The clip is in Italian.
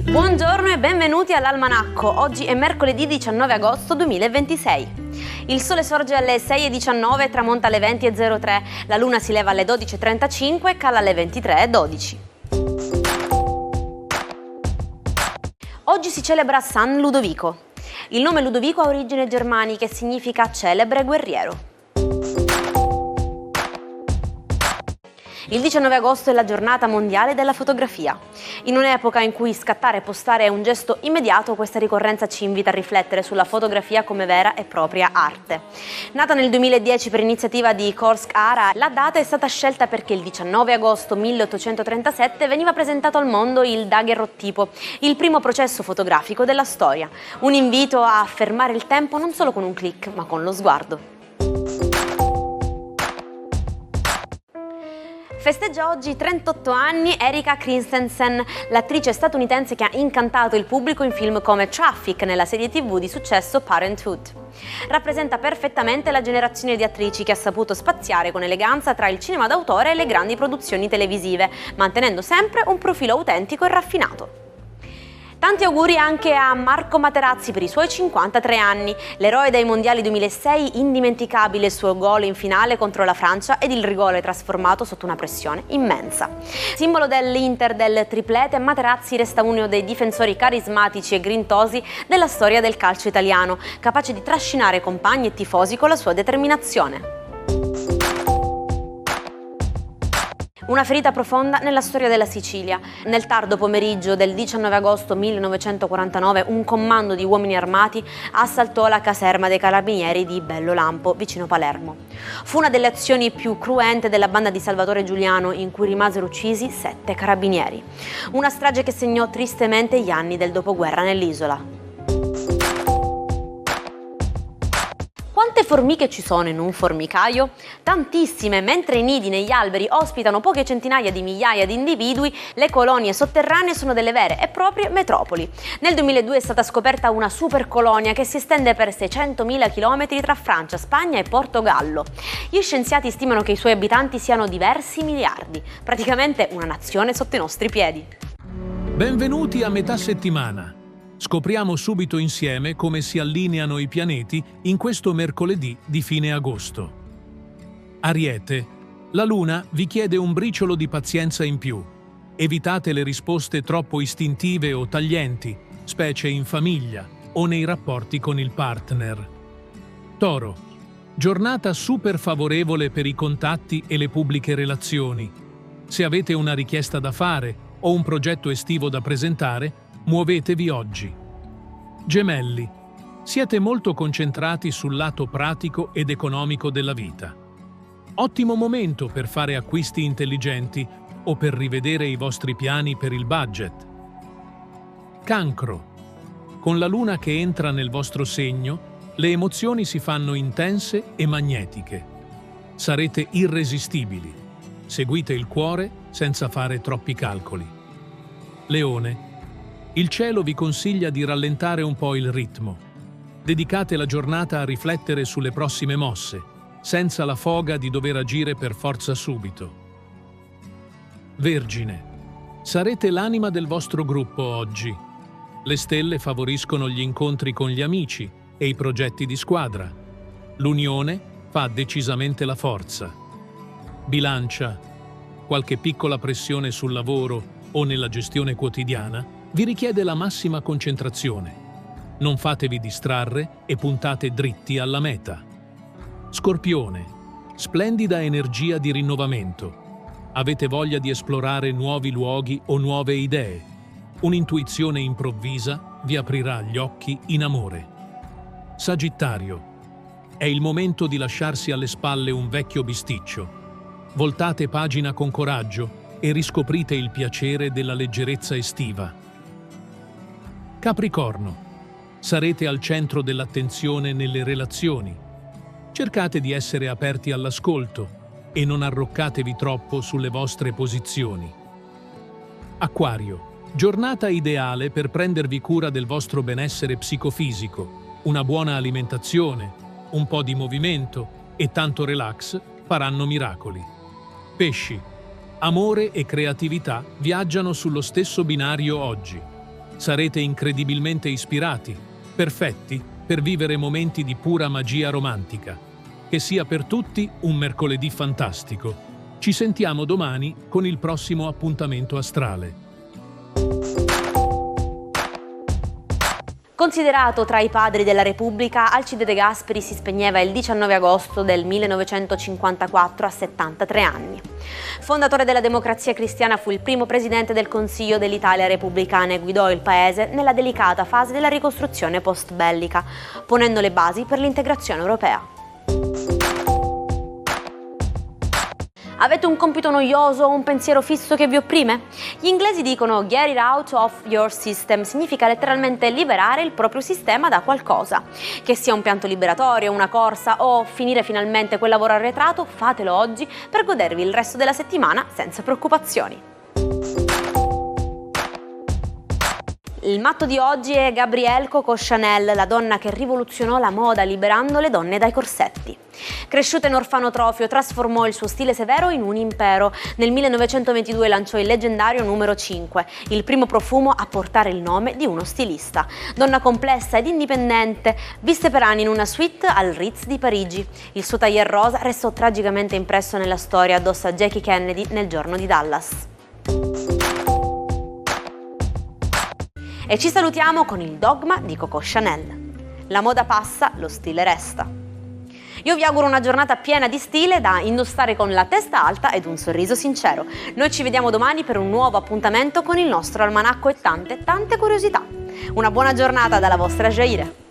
Buongiorno e benvenuti all'Almanacco. Oggi è mercoledì 19 agosto 2026. Il sole sorge alle 6:19 e tramonta alle 20:03. La luna si leva alle 12:35 e cala alle 23:12. Oggi si celebra San Ludovico. Il nome Ludovico ha origini germaniche e significa celebre guerriero. Il 19 agosto è la giornata mondiale della fotografia. In un'epoca in cui scattare e postare è un gesto immediato, questa ricorrenza ci invita a riflettere sulla fotografia come vera e propria arte. Nata nel 2010 per iniziativa di Korsk-Ara, la data è stata scelta perché il 19 agosto 1837 veniva presentato al mondo il daguerrotipo, il primo processo fotografico della storia. Un invito a fermare il tempo non solo con un click, ma con lo sguardo. Festeggia oggi 38 anni Erika Christensen, l'attrice statunitense che ha incantato il pubblico in film come Traffic nella serie TV di successo Parenthood. Rappresenta perfettamente la generazione di attrici che ha saputo spaziare con eleganza tra il cinema d'autore e le grandi produzioni televisive, mantenendo sempre un profilo autentico e raffinato. Tanti auguri anche a Marco Materazzi per i suoi 53 anni. L'eroe dei mondiali 2006, indimenticabile il suo gol in finale contro la Francia ed il rigore trasformato sotto una pressione immensa. Simbolo dell'Inter del triplete, Materazzi resta uno dei difensori carismatici e grintosi della storia del calcio italiano, capace di trascinare compagni e tifosi con la sua determinazione. Una ferita profonda nella storia della Sicilia. Nel tardo pomeriggio del 19 agosto 1949 un comando di uomini armati assaltò la caserma dei carabinieri di Bellolampo, vicino Palermo. Fu una delle azioni più cruente della banda di Salvatore Giuliano, in cui rimasero uccisi 7 carabinieri. Una strage che segnò tristemente gli anni del dopoguerra nell'isola. Quante formiche ci sono in un formicaio? Tantissime. Mentre i nidi negli alberi ospitano poche centinaia di migliaia di individui, le colonie sotterranee sono delle vere e proprie metropoli. Nel 2002 è stata scoperta una supercolonia che si estende per 600.000 km tra Francia, Spagna e Portogallo. Gli scienziati stimano che i suoi abitanti siano diversi miliardi, praticamente una nazione sotto i nostri piedi. Benvenuti a metà settimana. Scopriamo subito insieme come si allineano i pianeti in questo mercoledì di fine agosto. Ariete, la Luna vi chiede un briciolo di pazienza in più. Evitate le risposte troppo istintive o taglienti, specie in famiglia o nei rapporti con il partner. Toro, giornata super favorevole per i contatti e le pubbliche relazioni. Se avete una richiesta da fare o un progetto estivo da presentare, muovetevi oggi. Gemelli, siete molto concentrati sul lato pratico ed economico della vita. Ottimo momento per fare acquisti intelligenti o per rivedere i vostri piani per il budget. Cancro, con la luna che entra nel vostro segno, le emozioni si fanno intense e magnetiche. Sarete irresistibili. Seguite il cuore senza fare troppi calcoli. Leone, il cielo vi consiglia di rallentare un po' il ritmo. Dedicate la giornata a riflettere sulle prossime mosse, senza la foga di dover agire per forza subito. Vergine, sarete l'anima del vostro gruppo oggi. Le stelle favoriscono gli incontri con gli amici e i progetti di squadra. L'unione fa decisamente la forza. Bilancia, qualche piccola pressione sul lavoro o nella gestione quotidiana vi richiede la massima concentrazione. Non fatevi distrarre e puntate dritti alla meta. Scorpione, splendida energia di rinnovamento. Avete voglia di esplorare nuovi luoghi o nuove idee. Un'intuizione improvvisa vi aprirà gli occhi in amore. Sagittario, è il momento di lasciarsi alle spalle un vecchio bisticcio. Voltate pagina con coraggio e riscoprite il piacere della leggerezza estiva. Capricorno, sarete al centro dell'attenzione nelle relazioni. Cercate di essere aperti all'ascolto e non arroccatevi troppo sulle vostre posizioni. Acquario, giornata ideale per prendervi cura del vostro benessere psicofisico. Una buona alimentazione, un po' di movimento e tanto relax faranno miracoli. Pesci. Amore e creatività viaggiano sullo stesso binario oggi. Sarete incredibilmente ispirati, perfetti per vivere momenti di pura magia romantica. Che sia per tutti un mercoledì fantastico. Ci sentiamo domani con il prossimo appuntamento astrale. Considerato tra i padri della Repubblica, Alcide De Gasperi si spegneva il 19 agosto del 1954 a 73 anni. Fondatore della Democrazia Cristiana, fu il primo presidente del Consiglio dell'Italia repubblicana e guidò il paese nella delicata fase della ricostruzione post-bellica, ponendo le basi per l'integrazione europea. Avete un compito noioso o un pensiero fisso che vi opprime? Gli inglesi dicono get it out of your system, significa letteralmente liberare il proprio sistema da qualcosa. Che sia un pianto liberatorio, una corsa o finire finalmente quel lavoro arretrato, fatelo oggi per godervi il resto della settimana senza preoccupazioni. Il matto di oggi è Gabrielle Coco Chanel, la donna che rivoluzionò la moda liberando le donne dai corsetti. Cresciuta in orfanotrofio, trasformò il suo stile severo in un impero. Nel 1922 lanciò il leggendario numero 5, il primo profumo a portare il nome di uno stilista. Donna complessa ed indipendente, visse per anni in una suite al Ritz di Parigi. Il suo tailleur rosa restò tragicamente impresso nella storia addosso a Jackie Kennedy nel giorno di Dallas. E ci salutiamo con il dogma di Coco Chanel. La moda passa, lo stile resta. Io vi auguro una giornata piena di stile da indossare con la testa alta ed un sorriso sincero. Noi ci vediamo domani per un nuovo appuntamento con il nostro almanacco e tante curiosità. Una buona giornata dalla vostra Jaire.